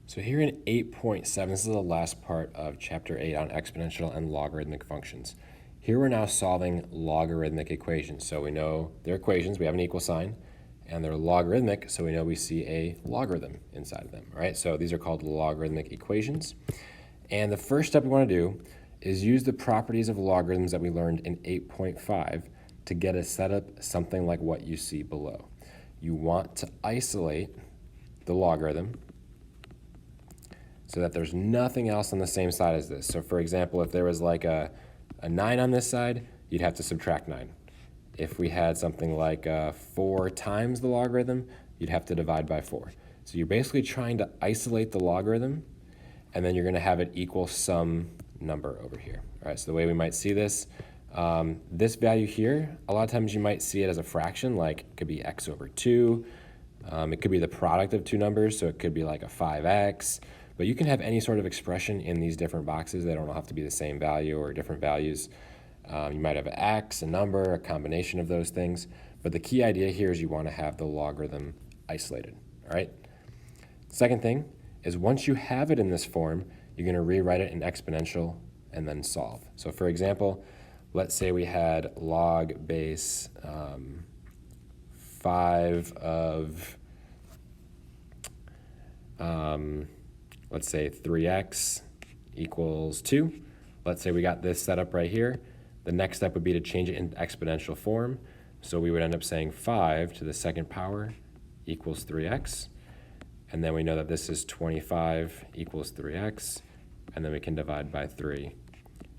So here in 8.7, this is the last part of chapter 8 on exponential and logarithmic functions. Here we're now solving logarithmic equations. So we know they're equations, we have an equal sign, and they're logarithmic, so we know we see a logarithm inside of them, right? So these are called logarithmic equations. And the first step we want to do is use the properties of logarithms that we learned in 8.5 to get a setup something like what you see below. You want to isolate the logarithm so that there's nothing else on the same side as this. So for example, if there was like a 9 on this side, you'd have to subtract 9. If we had something like 4 times the logarithm, you'd have to divide by 4. So you're basically trying to isolate the logarithm, and then you're going to have it equal some number over here. All right, so the way we might see this, this value here, a lot of times you might see it as a fraction, like it could be x over 2. It could be the product of two numbers, so it could be like a 5x. But you can have any sort of expression in these different boxes. They don't have to be the same value or different values. You might have an x, a number, a combination of those things. But the key idea here is you want to have the logarithm isolated, all right? Second thing is once you have it in this form, you're going to rewrite it in exponential and then solve. So for example, let's say we had log base 5 of, let's say 3x equals 2. Let's say we got this set up right here. The next step would be to change it into exponential form. So we would end up saying 5 to the second power equals 3x. And then we know that this is 25 equals 3x. And then we can divide by 3.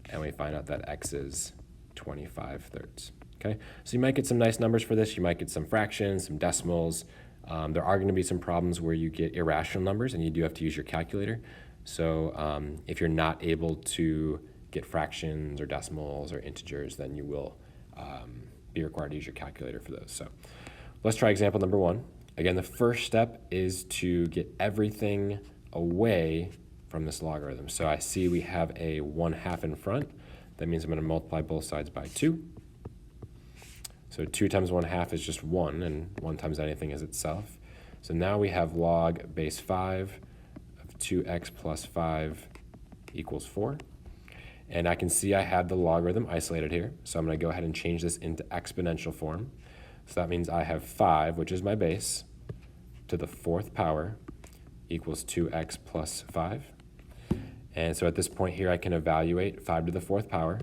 And we find out that x is 25 thirds. Okay, so you might get some nice numbers for this. You might get some fractions, some decimals. There are going to be some problems where you get irrational numbers and you do have to use your calculator. So if you're not able to get fractions or decimals or integers, then you will be required to use your calculator for those. So let's try example number 1. Again, the first step is to get everything away from this logarithm. So I see we have a 1/2 in front. That means I'm going to multiply both sides by 2. So 2 times 1/2 is just 1, and 1 times anything is itself. So now we have log base 5 of 2x plus 5 equals 4. And I can see I have the logarithm isolated here. So I'm going to go ahead and change this into exponential form. So that means I have 5, which is my base, to the 4th power equals 2x plus 5. And so at this point here, I can evaluate 5 to the 4th power.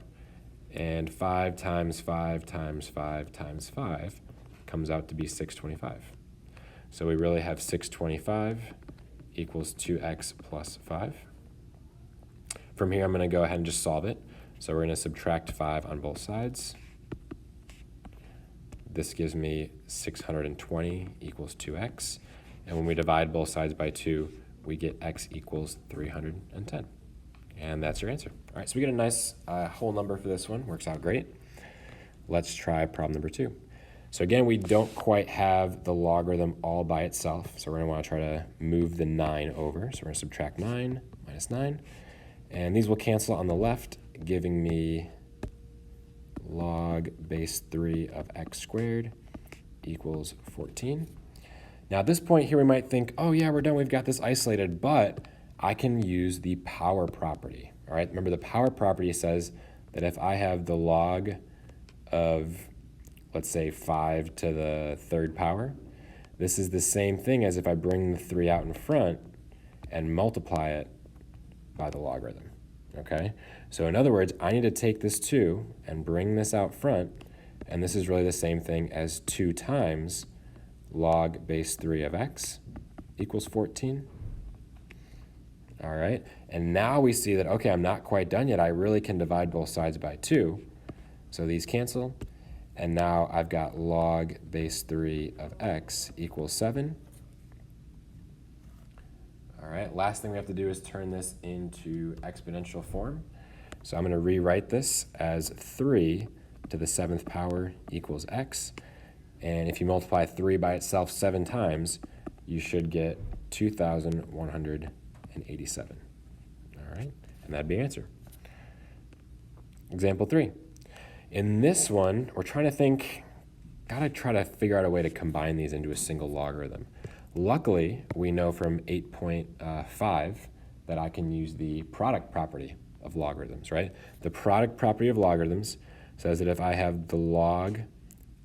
And 5 times 5 times 5 times 5 comes out to be 625. So we really have 625 equals 2x plus 5. From here, I'm going to go ahead and just solve it. So we're going to subtract 5 on both sides. This gives me 620 equals 2x. And when we divide both sides by 2, we get x equals 310. And that's your answer. All right, so we get a nice whole number for this one. Works out great. Let's try problem number 2. So again, we don't quite have the logarithm all by itself. So we're going to want to try to move the 9 over. So we're going to subtract 9 minus 9. And these will cancel on the left, giving me log base 3 of x squared equals 14. Now at this point here, we might think, oh yeah, we're done. We've got this isolated, but I can use the power property, all right? Remember the power property says that if I have the log of, let's say 5 to the 3rd power, this is the same thing as if I bring the 3 out in front and multiply it by the logarithm, okay? So in other words, I need to take this 2 and bring this out front, and this is really the same thing as 2 times log base 3 of x equals 14. All right, and now we see that, okay, I'm not quite done yet. I really can divide both sides by 2. So these cancel, and now I've got log base 3 of x equals 7. All right, last thing we have to do is turn this into exponential form. So I'm going to rewrite this as 3 to the 7th power equals x. And if you multiply 3 by itself 7 times, you should get 2,187. All right, and that'd be your answer. Example 3. In this one, we're trying to think, gotta try to figure out a way to combine these into a single logarithm. Luckily, we know from 8.5 that I can use the product property of logarithms, right? The product property of logarithms says that if I have the log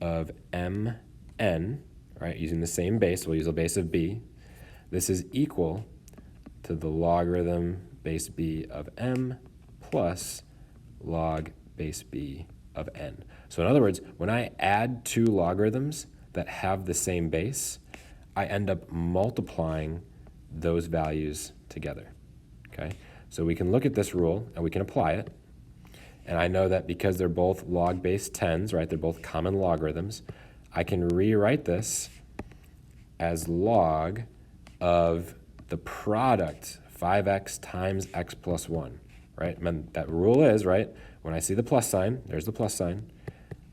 of mn, right, using the same base, we'll use a base of b, this is equal to the logarithm base b of m plus log base b of n. So in other words, when I add two logarithms that have the same base, I end up multiplying those values together, okay? So we can look at this rule and we can apply it. And I know that because they're both log base 10s, right, they're both common logarithms, I can rewrite this as log of the product 5x times x plus 1, right? And that rule is, right, when I see the plus sign, there's the plus sign,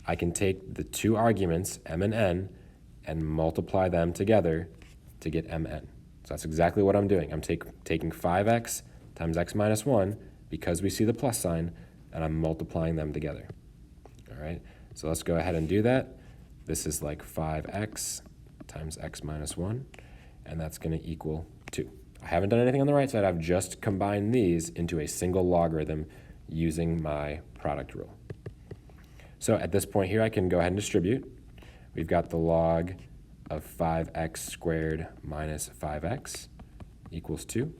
I can take the two arguments, m and n, and multiply them together to get mn. So that's exactly what I'm doing. I'm taking 5x times x minus 1 because we see the plus sign, and I'm multiplying them together. All right, so let's go ahead and do that. This is like 5x times x minus 1, and that's going to equal 2. I haven't done anything on the right side. I've just combined these into a single logarithm using my product rule. So at this point here, I can go ahead and distribute. We've got the log of 5x squared minus 5x equals 2.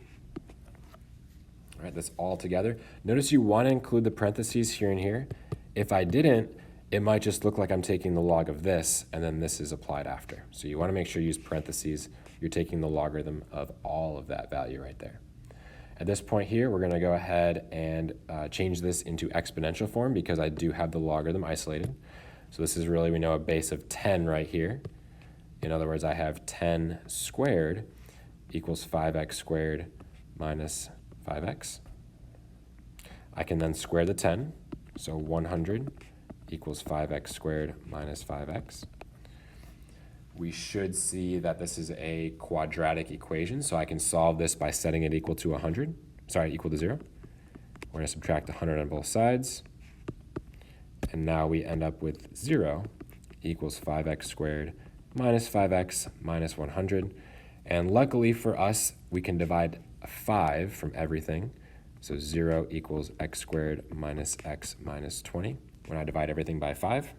All right, that's all together. Notice you want to include the parentheses here and here. If I didn't, it might just look like I'm taking the log of this, and then this is applied after. So you want to make sure you use parentheses. You're taking the logarithm of all of that value right there. At this point here, we're going to go ahead and change this into exponential form because I do have the logarithm isolated. So this is really, we know, a base of 10 right here. In other words, I have 10 squared equals 5x squared minus 5x. I can then square the 10, so 100 equals 5x squared minus 5x. We should see that this is a quadratic equation, so I can solve this by setting it equal to 0. We're going to subtract 100 on both sides. And now we end up with 0 equals 5x squared minus 5x minus 100. And luckily for us, we can divide 5 from everything. So 0 equals x squared minus x minus 20 when I divide everything by 5.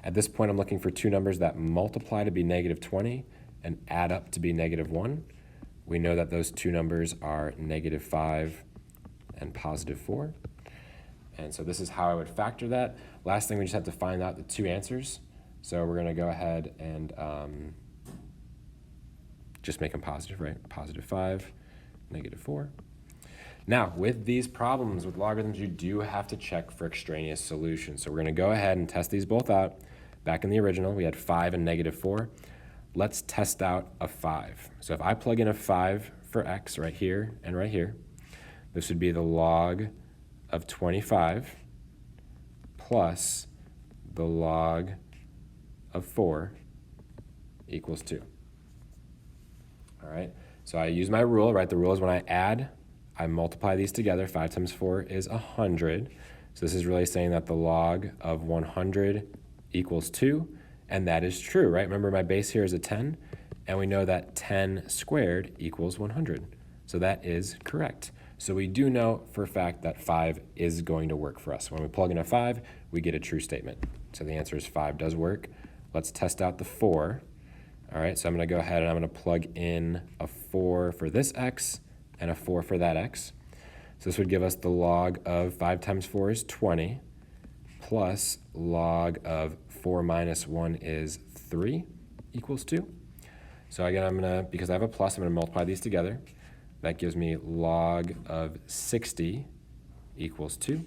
At this point, I'm looking for two numbers that multiply to be negative 20 and add up to be negative 1. We know that those two numbers are negative 5 and positive 4. And so this is how I would factor that. Last thing, we just have to find out the two answers. So we're going to go ahead and just make them positive, right? Positive 5, negative 4. Now, with these problems with logarithms, you do have to check for extraneous solutions. So we're going to go ahead and test these both out. Back in the original, we had 5 and negative 4. Let's test out a 5. So if I plug in a 5 for x right here and right here, this would be the log of 25 plus the log of 4 equals 2. All right, so I use my rule, right? The rule is when I add, I multiply these together. 5 times 4 is 100. So this is really saying that the log of 100 equals 2, and that is true, right? Remember, my base here is a 10, and we know that 10 squared equals 100. So that is correct. So we do know for a fact that 5 is going to work for us. When we plug in a 5, we get a true statement. So the answer is 5 does work. Let's test out the 4. All right, so I'm going to go ahead and I'm going to plug in a 4 for this x and a 4 for that x. So this would give us the log of 5 times 4 is 20 plus log of 4 minus 1 is 3 equals 2. So again, I'm going to, because I have a plus, I'm going to multiply these together. That gives me log of 60 equals 2.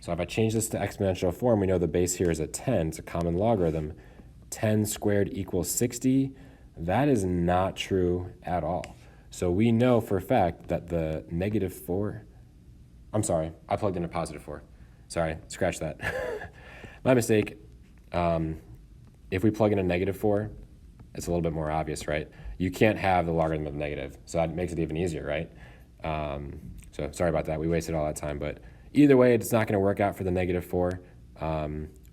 So if I change this to exponential form, we know the base here is a 10. It's a common logarithm. 10 squared equals 60. That is not true at all. So we know for a fact that the negative 4, I'm sorry, I plugged in a positive 4. Sorry, scratch that. My mistake. If we plug in a negative 4, it's a little bit more obvious, right? You can't have the logarithm of negative, so that makes it even easier, right? So sorry about that. We wasted all that time, but either way, it's not going to work out for the negative 4.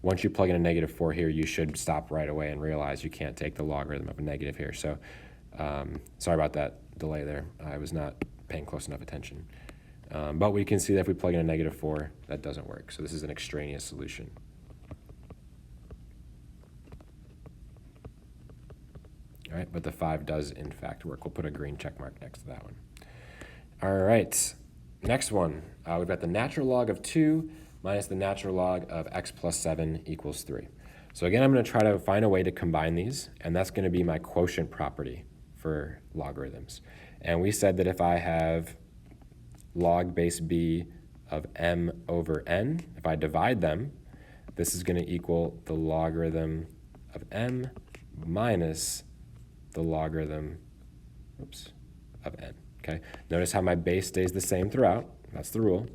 Once you plug in a negative 4 here, you should stop right away and realize you can't take the logarithm of a negative here. So Sorry about that delay there. I was not paying close enough attention. But we can see that if we plug in a -4, that doesn't work. So this is an extraneous solution. All right, but the 5 does in fact work. We'll put a green check mark next to that one. All right, next one. We've got the natural log of 2 minus the natural log of x plus 7 equals 3. So again, I'm going to try to find a way to combine these, and that's going to be my quotient property for logarithms. And we said that if I have log base b of m over n, if I divide them, this is going to equal the logarithm of m minus the logarithm of n. Okay? Notice how my base stays the same throughout. That's the rule.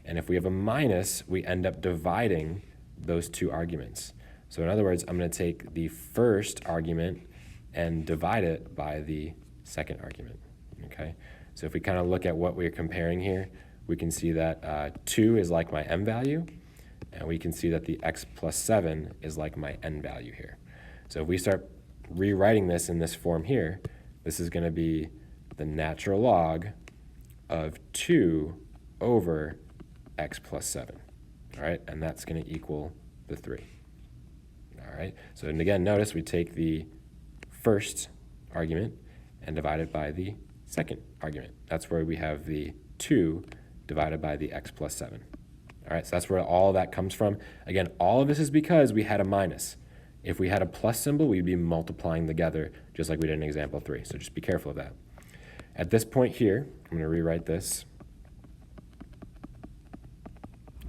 And if we have a minus, we end up dividing those two arguments. So in other words, I'm going to take the first argument and divide it by the second argument. Okay? So if we kind of look at what we're comparing here, we can see that 2 is like my m value, and we can see that the x plus 7 is like my n value here. So if we start rewriting this in this form here, this is going to be the natural log of 2 over x plus 7. All right, and that's going to equal the 3. All right, so and again, notice we take the first argument and divide it by the second argument. That's where we have the 2 divided by the x plus 7. All right, so that's where all that comes from. Again, all of this is because we had a minus. If we had a plus symbol, we'd be multiplying together just like we did in example 3. So just be careful of that. At this point here, I'm going to rewrite this.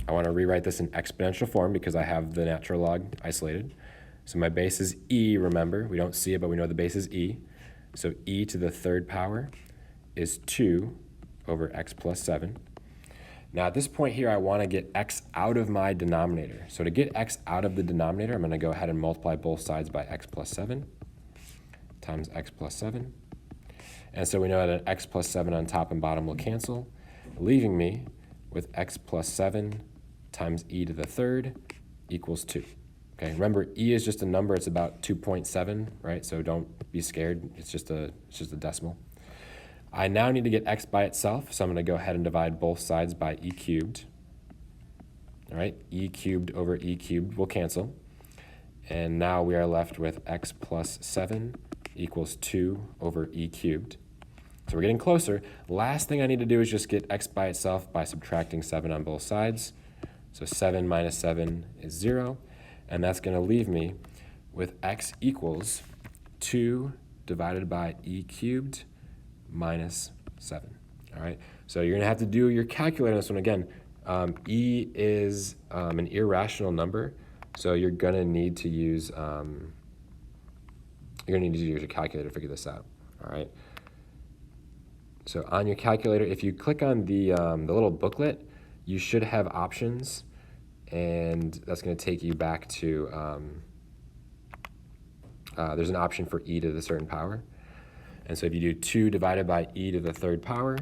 I want to rewrite this in exponential form because I have the natural log isolated. So my base is e, remember. We don't see it, but we know the base is e. So e to the third power is 2 over x plus 7. Now at this point here, I want to get x out of my denominator. So to get x out of the denominator, I'm going to go ahead and multiply both sides by x plus 7 times x plus 7. And so we know that x plus 7 on top and bottom will cancel, leaving me with x plus 7 times e to the third equals 2. Okay, remember e is just a number. It's about 2.7, right? So don't be scared. It's just a decimal. I now need to get x by itself, so I'm going to go ahead and divide both sides by e cubed. All right, e cubed over e cubed will cancel. And now we are left with x plus 7 equals 2 over e cubed. So we're getting closer. Last thing I need to do is just get x by itself by subtracting 7 on both sides. So 7 minus 7 is 0. And that's going to leave me with x equals 2 divided by e cubed minus 7. All right, so you're going to have to do your calculator on this one again. E is an irrational number, so you're going to need to use your calculator to figure this out. All right. So on your calculator, if you click on the little booklet, you should have options, and that's going to take you back to there's an option for e to the certain power. And so if you do 2 divided by e to the third power,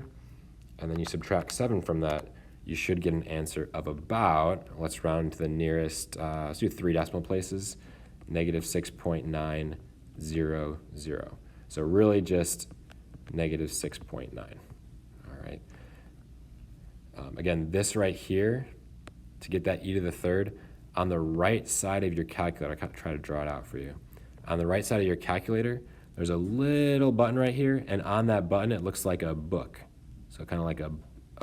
and then you subtract 7 from that, you should get an answer of about, let's round to the nearest, let's do 3 decimal places, negative 6.900. So really just negative 6.9. All right. Again, this right here, to get that e to the third, on the right side of your calculator, I try to draw it out for you. On the right side of your calculator, there's a little button right here, and on that button, it looks like a book. So kind of like a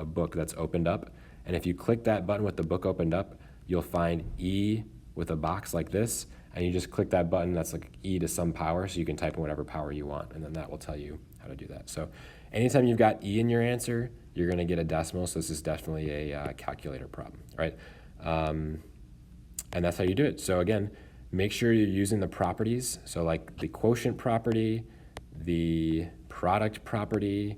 book that's opened up. And if you click that button with the book opened up, you'll find E with a box like this, and you just click that button, that's like E to some power, so you can type in whatever power you want, and then that will tell you how to do that. So anytime you've got E in your answer, you're gonna get a decimal, so this is definitely a calculator problem, right? And that's how you do it. So again, make sure you're using the properties. So like the quotient property, the product property,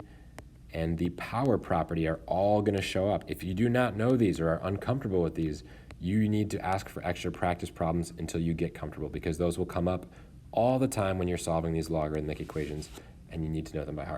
and the power property are all going to show up. If you do not know these or are uncomfortable with these, you need to ask for extra practice problems until you get comfortable, because those will come up all the time when you're solving these logarithmic equations, and you need to know them by heart.